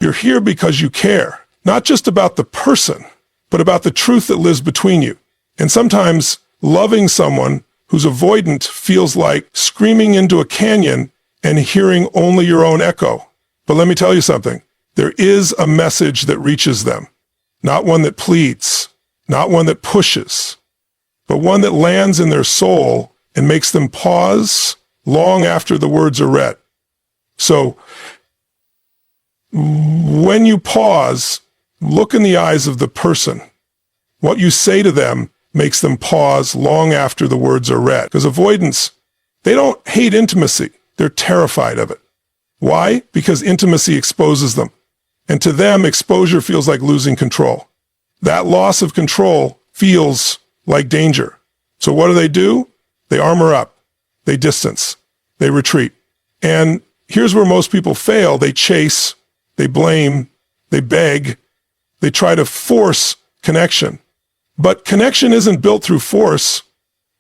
You're here because you care, not just about the person, but about the truth that lives between you. And sometimes loving someone who's avoidant feels like screaming into a canyon and hearing only your own echo. But let me tell you something. There is a message that reaches them, not one that pleads, not one that pushes, but one that lands in their soul and makes them pause long after the words are read. So when you pause, look in the eyes of the person. What you say to them makes them pause long after the words are read. Because avoidants, they don't hate intimacy. They're terrified of it. Why? Because intimacy exposes them. And to them, exposure feels like losing control. That loss of control feels like danger. So what do? They armor up. They distance. They retreat. And here's where most people fail. They chase. They blame. They beg. They try to force connection. But connection isn't built through force.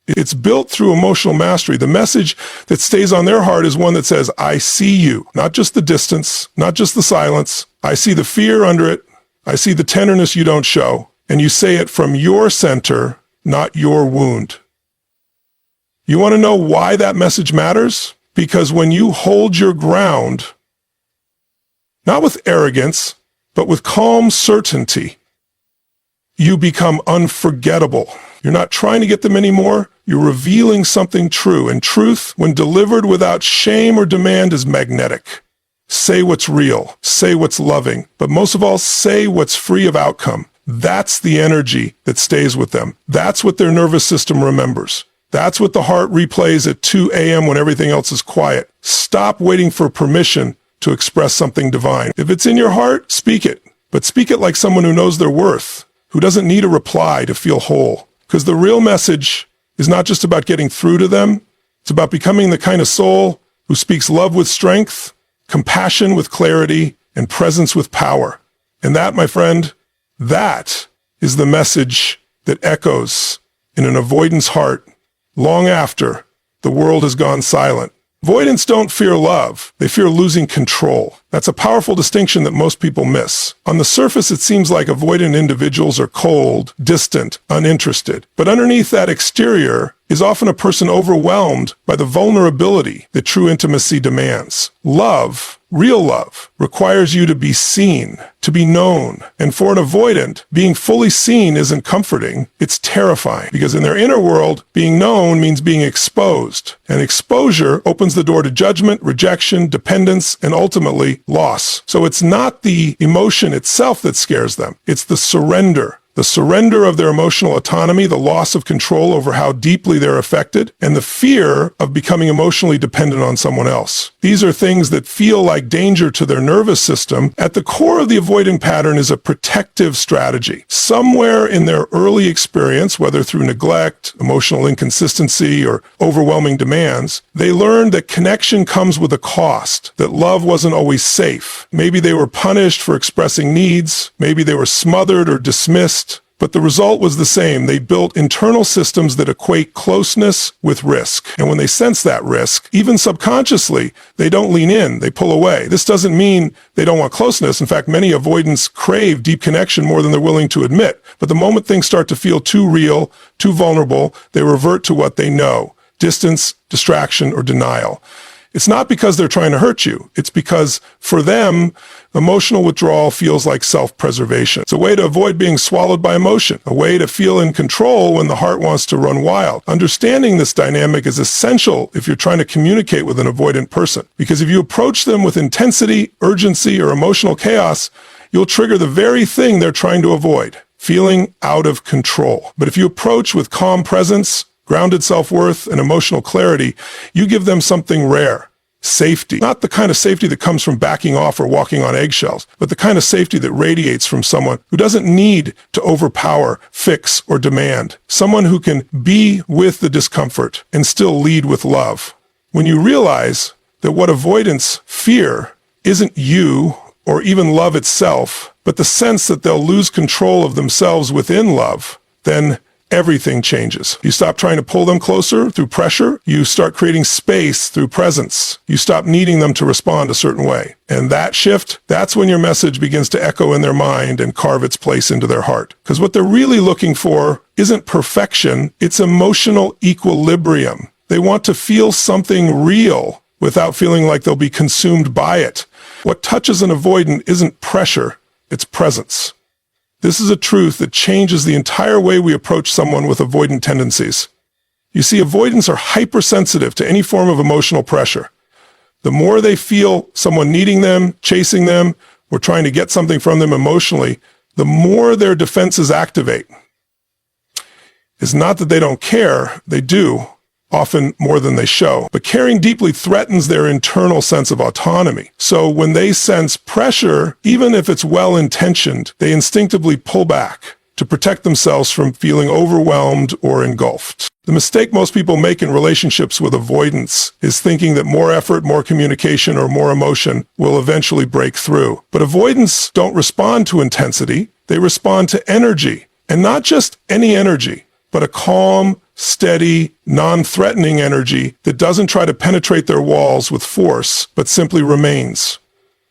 It's built through emotional mastery. The message that stays on their heart is one that says, I see you, not just the distance, not just the silence. I see the fear under it. I see the tenderness you don't show. And you say it from your center, not your wound. You want to know why that message matters? Because when you hold your ground, not with arrogance, but with calm certainty, you become unforgettable. You're not trying to get them anymore. You're revealing something true. And truth, when delivered without shame or demand, is magnetic. Say what's real. Say what's loving. But most of all, say what's free of outcome. That's the energy that stays with them. That's what their nervous system remembers. That's what the heart replays at 2 a.m. when everything else is quiet. Stop waiting for permission to express something divine. If it's in your heart, speak it. But speak it like someone who knows their worth, who doesn't need a reply to feel whole. Because the real message is not just about getting through to them. It's about becoming the kind of soul who speaks love with strength, compassion with clarity, and presence with power. And that, my friend, that is the message that echoes in an avoidance heart long after the world has gone silent. Avoidants don't fear love. They fear losing control. That's a powerful distinction that most people miss. On the surface, it seems like avoidant individuals are cold, distant, uninterested. But underneath that exterior is often a person overwhelmed by the vulnerability that true intimacy demands. Love, real love, requires you to be seen, to be known. And for an avoidant, being fully seen isn't comforting, it's terrifying. Because in their inner world, being known means being exposed. And exposure opens the door to judgment, rejection, dependence, and ultimately loss. So it's not the emotion itself that scares them. It's the surrender of their emotional autonomy, the loss of control over how deeply they're affected, and the fear of becoming emotionally dependent on someone else. These are things that feel like danger to their nervous system. At the core of the avoidant pattern is a protective strategy. Somewhere in their early experience, whether through neglect, emotional inconsistency, or overwhelming demands, they learned that connection comes with a cost, that love wasn't always safe. Maybe they were punished for expressing needs. Maybe they were smothered or dismissed. But the result was the same. They built internal systems that equate closeness with risk. And when they sense that risk, even subconsciously, they don't lean in, they pull away. This doesn't mean they don't want closeness. In fact, many avoidants crave deep connection more than they're willing to admit. But the moment things start to feel too real, too vulnerable, they revert to what they know: distance, distraction, or denial. It's not because they're trying to hurt you. It's because, for them, emotional withdrawal feels like self-preservation. It's a way to avoid being swallowed by emotion, a way to feel in control when the heart wants to run wild. Understanding this dynamic is essential if you're trying to communicate with an avoidant person. Because if you approach them with intensity, urgency, or emotional chaos, you'll trigger the very thing they're trying to avoid: feeling out of control. But if you approach with calm presence, grounded self-worth, and emotional clarity, you give them something rare: safety. Not the kind of safety that comes from backing off or walking on eggshells, but the kind of safety that radiates from someone who doesn't need to overpower, fix, or demand. Someone who can be with the discomfort and still lead with love. When you realize that what avoidants fear isn't you or even love itself, but the sense that they'll lose control of themselves within love, then everything changes. You stop trying to pull them closer through pressure. You start creating space through presence. You stop needing them to respond a certain way. And that shift, that's when your message begins to echo in their mind and carve its place into their heart. Because what they're really looking for isn't perfection, it's emotional equilibrium. They want to feel something real without feeling like they'll be consumed by it. What touches an avoidant isn't pressure, it's presence. This is a truth that changes the entire way we approach someone with avoidant tendencies. You see, avoidants are hypersensitive to any form of emotional pressure. The more they feel someone needing them, chasing them, or trying to get something from them emotionally, the more their defenses activate. It's not that they don't care, they do, often more than they show. But caring deeply threatens their internal sense of autonomy. So when they sense pressure, even if it's well-intentioned, they instinctively pull back to protect themselves from feeling overwhelmed or engulfed. The mistake most people make in relationships with avoidance is thinking that more effort, more communication, or more emotion will eventually break through. But avoidants don't respond to intensity, they respond to energy. And not just any energy, but a calm, steady, non-threatening energy that doesn't try to penetrate their walls with force, but simply remains.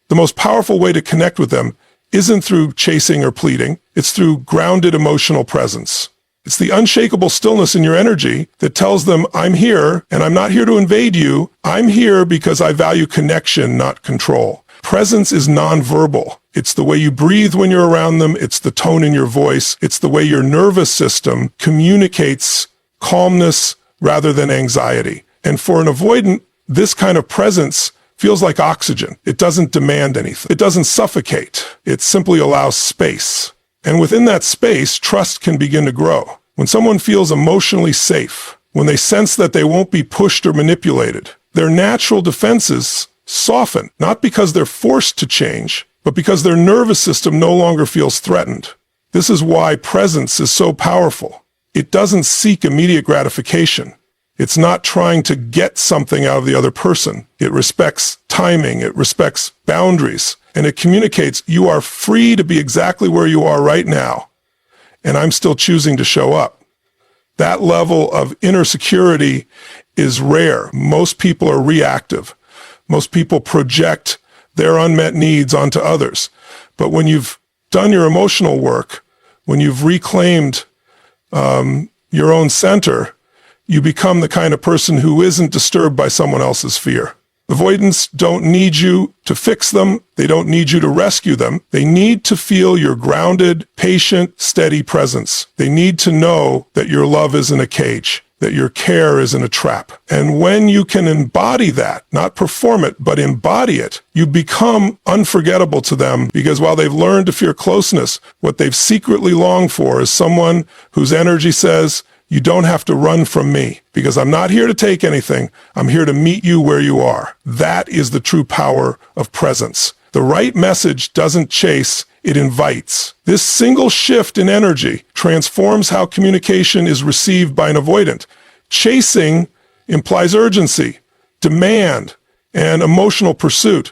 The most powerful way to connect with them isn't through chasing or pleading, it's through grounded emotional presence. It's the unshakable stillness in your energy that tells them, I'm here, and I'm not here to invade you. I'm here because I value connection, not control. Presence is nonverbal. It's the way you breathe when you're around them. It's the tone in your voice. It's the way your nervous system communicates calmness rather than anxiety. And for an avoidant, this kind of presence feels like oxygen. It doesn't demand anything. It doesn't suffocate. It simply allows space. And within that space, trust can begin to grow. When someone feels emotionally safe, when they sense that they won't be pushed or manipulated, their natural defenses soften, not because they're forced to change, but because their nervous system no longer feels threatened. This is why presence is so powerful. It doesn't seek immediate gratification. It's not trying to get something out of the other person. It respects timing, it respects boundaries, and it communicates, you are free to be exactly where you are right now, and I'm still choosing to show up. That level of inner security is rare. Most people are reactive. Most people project their unmet needs onto others. But when you've done your emotional work, when you've reclaimed your own center, you become the kind of person who isn't disturbed by someone else's fear. Avoidants don't need you to fix them. They don't need you to rescue them. They need to feel your grounded, patient, steady presence. They need to know that your love isn't a cage, that your care isn't a trap. And when you can embody that, not perform it, but embody it, you become unforgettable to them, because while they've learned to fear closeness, what they've secretly longed for is someone whose energy says, you don't have to run from me, because I'm not here to take anything. I'm here to meet you where you are. That is the true power of presence. The right message doesn't chase, it invites. This single shift in energy transforms how communication is received by an avoidant. Chasing implies urgency, demand, and emotional pursuit.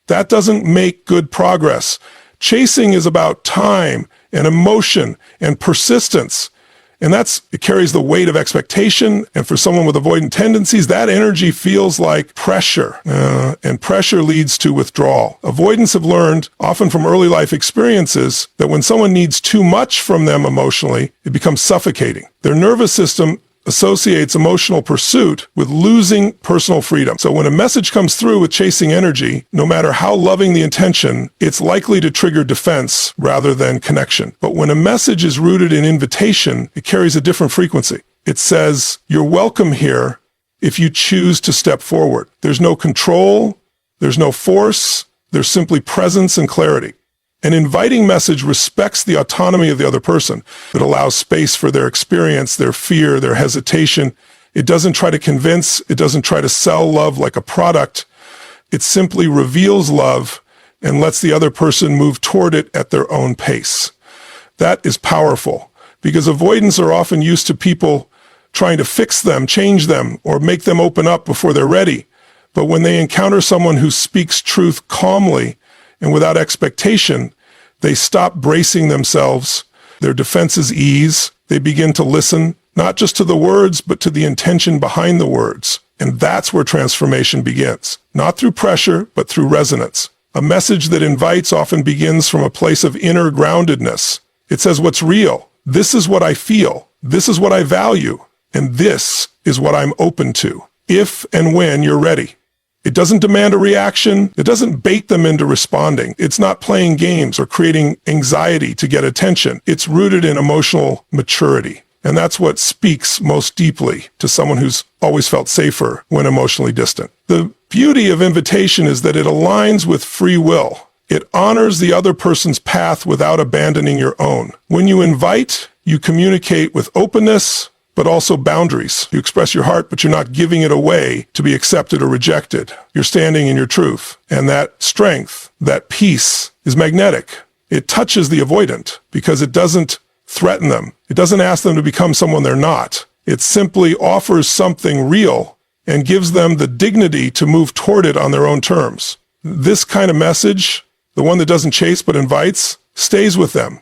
That doesn't make good progress. Chasing is about time and emotion and persistence. And it carries the weight of expectation. And for someone with avoidant tendencies, that energy feels like pressure. And pressure leads to withdrawal. Avoidants have learned, often from early life experiences, that when someone needs too much from them emotionally, it becomes suffocating. Their nervous system associates emotional pursuit with losing personal freedom. So when a message comes through with chasing energy, no matter how loving the intention, it's likely to trigger defense rather than connection. But when a message is rooted in invitation, it carries a different frequency. It says, you're welcome here if you choose to step forward. There's no control, there's no force, there's simply presence and clarity. An inviting message respects the autonomy of the other person. It allows space for their experience, their fear, their hesitation. It doesn't try to convince. It doesn't try to sell love like a product. It simply reveals love and lets the other person move toward it at their own pace. That is powerful, because avoidants are often used to people trying to fix them, change them, or make them open up before they're ready. But when they encounter someone who speaks truth calmly and without expectation, they stop bracing themselves, their defenses ease, They begin to listen, not just to the words, but to the intention behind the words. And that's where transformation begins. Not through pressure, but through resonance. A message that invites often begins from a place of inner groundedness. It says what's real. This is what I feel. This is what I value. And this is what I'm open to, if and when you're ready. It doesn't demand a reaction. It doesn't bait them into responding. It's not playing games or creating anxiety to get attention. It's rooted in emotional maturity. And that's what speaks most deeply to someone who's always felt safer when emotionally distant. The beauty of invitation is that it aligns with free will. It honors the other person's path without abandoning your own. When you invite, you communicate with openness, but also boundaries. You express your heart, but you're not giving it away to be accepted or rejected. You're standing in your truth. And that strength, that peace, is magnetic. It touches the avoidant because it doesn't threaten them. It doesn't ask them to become someone they're not. It simply offers something real and gives them the dignity to move toward it on their own terms. This kind of message, the one that doesn't chase but invites, stays with them.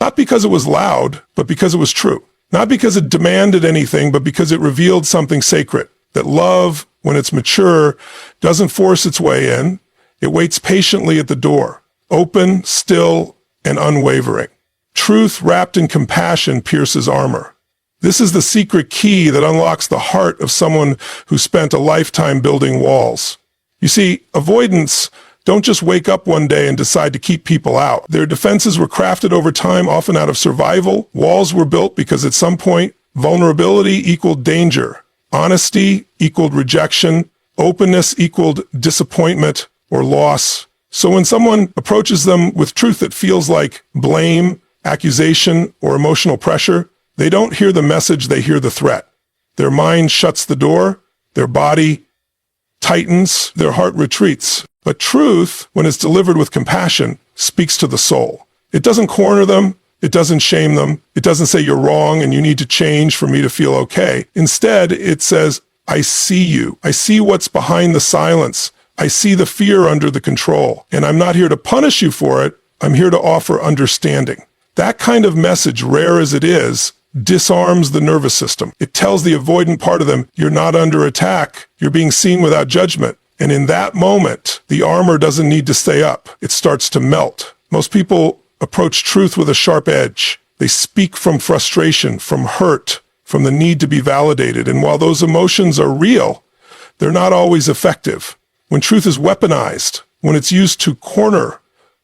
Not because it was loud, but because it was true. Not because it demanded anything, but because it revealed something sacred. That love, when it's mature, doesn't force its way in. It waits patiently at the door, open, still, and unwavering. Truth wrapped in compassion pierces armor. This is the secret key that unlocks the heart of someone who spent a lifetime building walls. You see, avoidants don't just wake up one day and decide to keep people out. Their defenses were crafted over time, often out of survival. Walls were built because at some point, vulnerability equaled danger. Honesty equaled rejection. Openness equaled disappointment or loss. So when someone approaches them with truth that feels like blame, accusation, or emotional pressure, they don't hear the message, they hear the threat. Their mind shuts the door, their body tightens, their heart retreats. But truth, when it's delivered with compassion, speaks to the soul. It doesn't corner them. It doesn't shame them. It doesn't say you're wrong and you need to change for me to feel okay. Instead, it says, I see you. I see what's behind the silence. I see the fear under the control. And I'm not here to punish you for it. I'm here to offer understanding. That kind of message, rare as it is, disarms the nervous system. It tells the avoidant part of them, you're not under attack. You're being seen without judgment. And in that moment, the armor doesn't need to stay up. It starts to melt. Most people approach truth with a sharp edge. They speak from frustration, from hurt, from the need to be validated. And while those emotions are real, they're not always effective. When truth is weaponized, when it's used to corner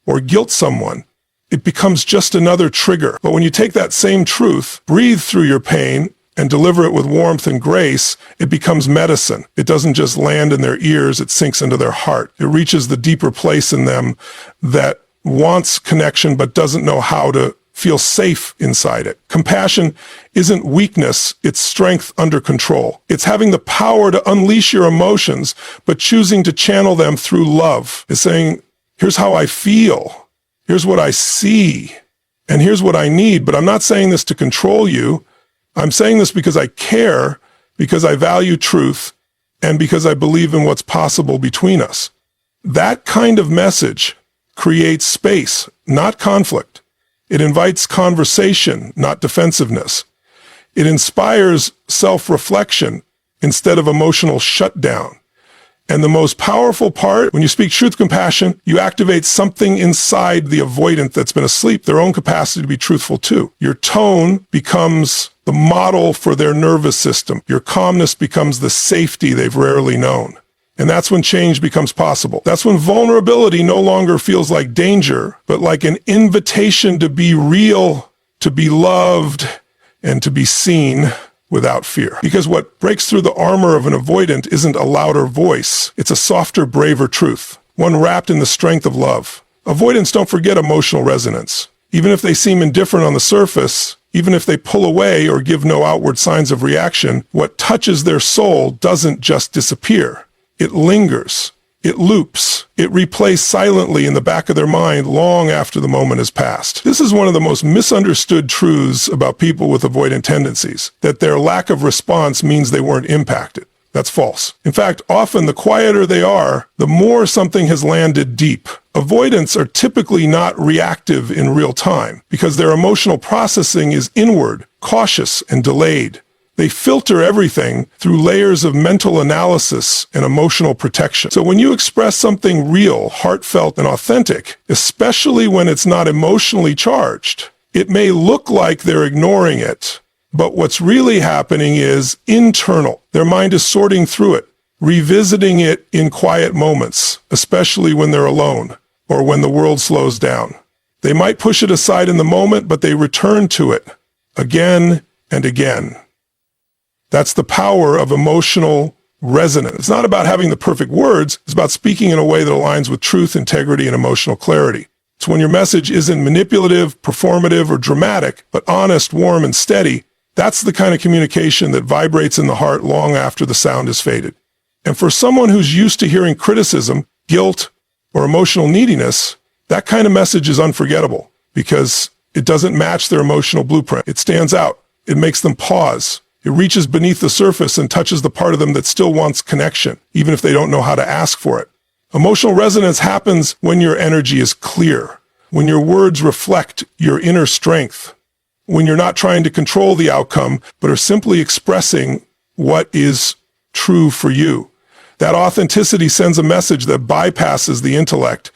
or guilt someone, it becomes just another trigger. But when you take that same truth, breathe through your pain, and deliver it with warmth and grace, it becomes medicine. It doesn't just land in their ears, it sinks into their heart. It reaches the deeper place in them that wants connection but doesn't know how to feel safe inside it. Compassion isn't weakness, it's strength under control. It's having the power to unleash your emotions, but choosing to channel them through love. It's saying, here's how I feel, here's what I see, and here's what I need. But I'm not saying this to control you. I'm saying this because I care, because I value truth, and because I believe in what's possible between us. That kind of message creates space, not conflict. It invites conversation, not defensiveness. It inspires self-reflection instead of emotional shutdown. And the most powerful part, when you speak truth, compassion, you activate something inside the avoidant that's been asleep, their own capacity to be truthful too. Your tone becomes the model for their nervous system. Your calmness becomes the safety they've rarely known. And that's when change becomes possible. That's when vulnerability no longer feels like danger, but like an invitation to be real, to be loved, and to be seen without fear. Because what breaks through the armor of an avoidant isn't a louder voice. It's a softer, braver truth, one wrapped in the strength of love. Avoidants don't forget emotional resonance. Even if they seem indifferent on the surface, even if they pull away or give no outward signs of reaction, what touches their soul doesn't just disappear. It lingers. It loops. It replays silently in the back of their mind long after the moment has passed. This is one of the most misunderstood truths about people with avoidant tendencies, that their lack of response means they weren't impacted. That's false. In fact, often the quieter they are, the more something has landed deep. Avoidants are typically not reactive in real time because their emotional processing is inward, cautious, and delayed. They filter everything through layers of mental analysis and emotional protection. So when you express something real, heartfelt, and authentic, especially when it's not emotionally charged, it may look like they're ignoring it, but what's really happening is internal. Their mind is sorting through it, revisiting it in quiet moments, especially when they're alone or when the world slows down. They might push it aside in the moment, but they return to it again and again. That's the power of emotional resonance. It's not about having the perfect words. It's about speaking in a way that aligns with truth, integrity, and emotional clarity. It's when your message isn't manipulative, performative, or dramatic, but honest, warm, and steady. That's the kind of communication that vibrates in the heart long after the sound has faded. And for someone who's used to hearing criticism, guilt, or emotional neediness, that kind of message is unforgettable because it doesn't match their emotional blueprint. It stands out. It makes them pause. It reaches beneath the surface and touches the part of them that still wants connection, even if they don't know how to ask for it. Emotional resonance happens when your energy is clear, when your words reflect your inner strength, when you're not trying to control the outcome, but are simply expressing what is true for you. That authenticity sends a message that bypasses the intellect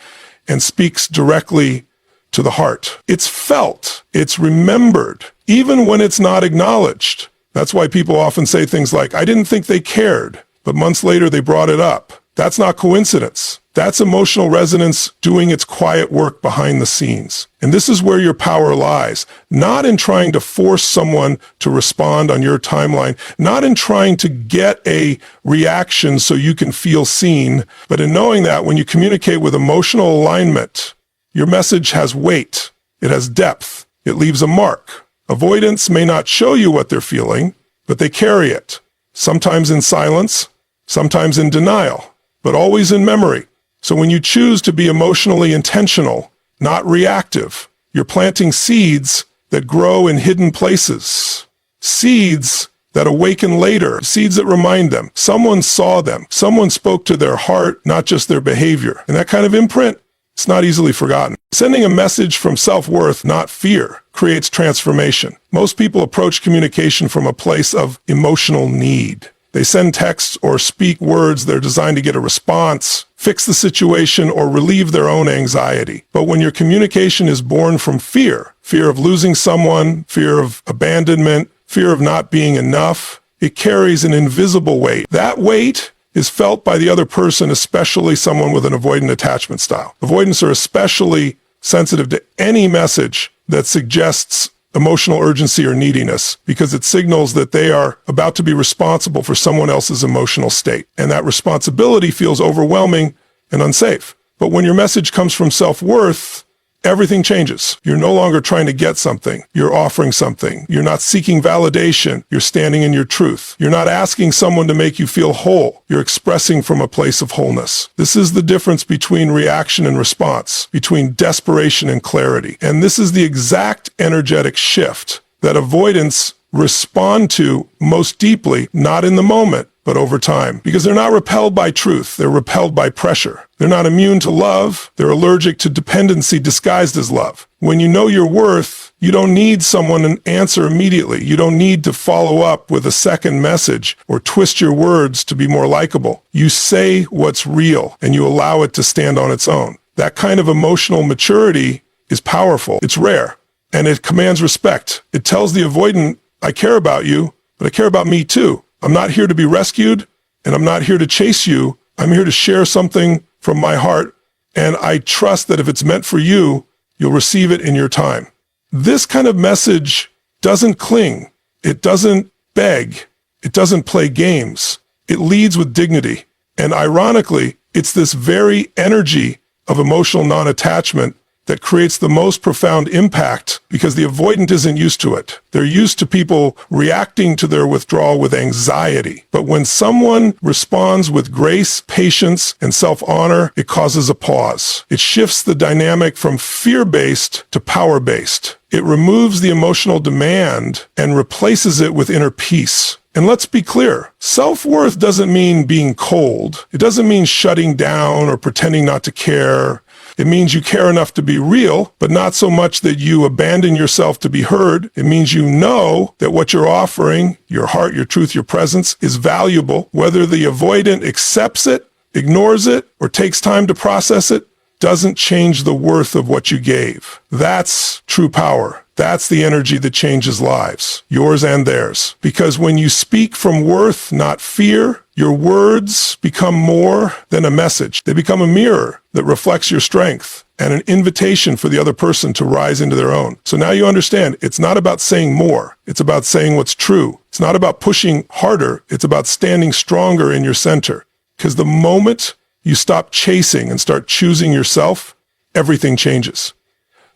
and speaks directly to the heart. It's felt, it's remembered, even when it's not acknowledged. That's why people often say things like, I didn't think they cared, but months later they brought it up. That's not coincidence. That's emotional resonance doing its quiet work behind the scenes. And this is where your power lies, not in trying to force someone to respond on your timeline, not in trying to get a reaction so you can feel seen, but in knowing that when you communicate with emotional alignment, your message has weight, it has depth, it leaves a mark. Avoidants may not show you what they're feeling, but they carry it, sometimes in silence, sometimes in denial, but always in memory. So when you choose to be emotionally intentional, not reactive, you're planting seeds that grow in hidden places. Seeds that awaken later, seeds that remind them. Someone saw them. Someone spoke to their heart, not just their behavior. And that kind of imprint, it's not easily forgotten. Sending a message from self-worth, not fear, creates transformation. Most people approach communication from a place of emotional need. They send texts or speak words that are designed to get a response, fix the situation, or relieve their own anxiety. But when your communication is born from fear, fear of losing someone, fear of abandonment, fear of not being enough, it carries an invisible weight. That weight is felt by the other person, especially someone with an avoidant attachment style. Avoidants are especially sensitive to any message that suggests emotional urgency or neediness because it signals that they are about to be responsible for someone else's emotional state. And that responsibility feels overwhelming and unsafe. But when your message comes from self-worth, everything changes. You're no longer trying to get something. You're offering something. You're not seeking validation. You're standing in your truth. You're not asking someone to make you feel whole. You're expressing from a place of wholeness. This is the difference between reaction and response, between desperation and clarity. And this is the exact energetic shift that avoidants respond to most deeply, not in the moment, but over time. Because they're not repelled by truth, they're repelled by pressure. They're not immune to love, they're allergic to dependency disguised as love. When you know your worth, you don't need someone to answer immediately. You don't need to follow up with a second message or twist your words to be more likable. You say what's real and you allow it to stand on its own. That kind of emotional maturity is powerful. It's rare and it commands respect. It tells the avoidant, I care about you, but I care about me too. I'm not here to be rescued, and I'm not here to chase you. I'm here to share something from my heart, and I trust that if it's meant for you, you'll receive it in your time. This kind of message doesn't cling. It doesn't beg. It doesn't play games. It leads with dignity. And ironically, it's this very energy of emotional non-attachment that creates the most profound impact because the avoidant isn't used to it. They're used to people reacting to their withdrawal with anxiety. But when someone responds with grace, patience, and self-honor, it causes a pause. It shifts the dynamic from fear-based to power-based. It removes the emotional demand and replaces it with inner peace. And let's be clear, self-worth doesn't mean being cold. It doesn't mean shutting down or pretending not to care. It means you care enough to be real, but not so much that you abandon yourself to be heard. It means you know that what you're offering, your heart, your truth, your presence, is valuable. Whether the avoidant accepts it, ignores it, or takes time to process it, doesn't change the worth of what you gave. That's true power. That's the energy that changes lives, yours and theirs. Because when you speak from worth, not fear, your words become more than a message. They become a mirror that reflects your strength and an invitation for the other person to rise into their own. So now you understand, it's not about saying more. It's about saying what's true. It's not about pushing harder. It's about standing stronger in your center. Because the moment you stop chasing and start choosing yourself, everything changes.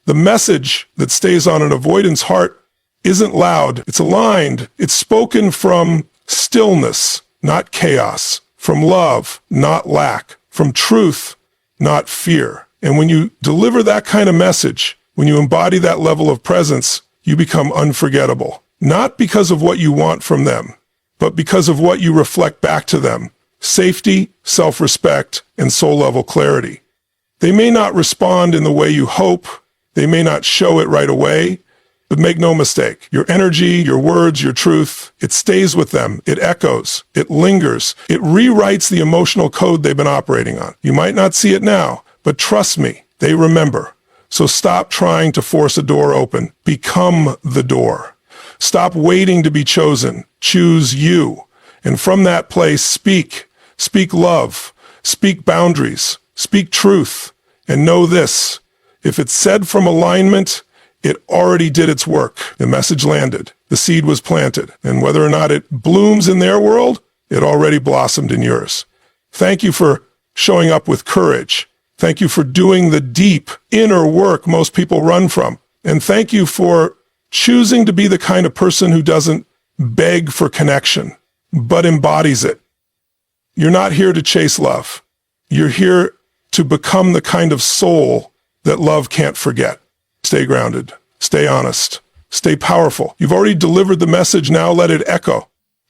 The message that stays on an avoidant's heart isn't loud. It's aligned. It's spoken from stillness, not chaos, from love, not lack, from truth, not fear. And when you deliver that kind of message, when you embody that level of presence, you become unforgettable. Not because of what you want from them, but because of what you reflect back to them. Safety, self-respect, and soul-level clarity. They may not respond in the way you hope. They may not show it right away, but make no mistake. Your energy, your words, your truth, it stays with them. It echoes. It lingers. It rewrites the emotional code they've been operating on. You might not see it now, but trust me, they remember. So stop trying to force a door open. Become the door. Stop waiting to be chosen. Choose you. And from that place, speak. Speak love. Speak boundaries. Speak truth. And know this. If it's said from alignment, it already did its work. The message landed. The seed was planted. And whether or not it blooms in their world, it already blossomed in yours. Thank you for showing up with courage. Thank you for doing the deep inner work most people run from. And thank you for choosing to be the kind of person who doesn't beg for connection, but embodies it. You're not here to chase love. You're here to become the kind of soul that love can't forget. Stay grounded. Stay honest. Stay powerful. You've already delivered the message. Now let it echo.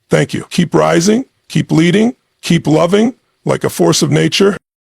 Thank you. Keep rising. Keep leading. Keep loving like a force of nature.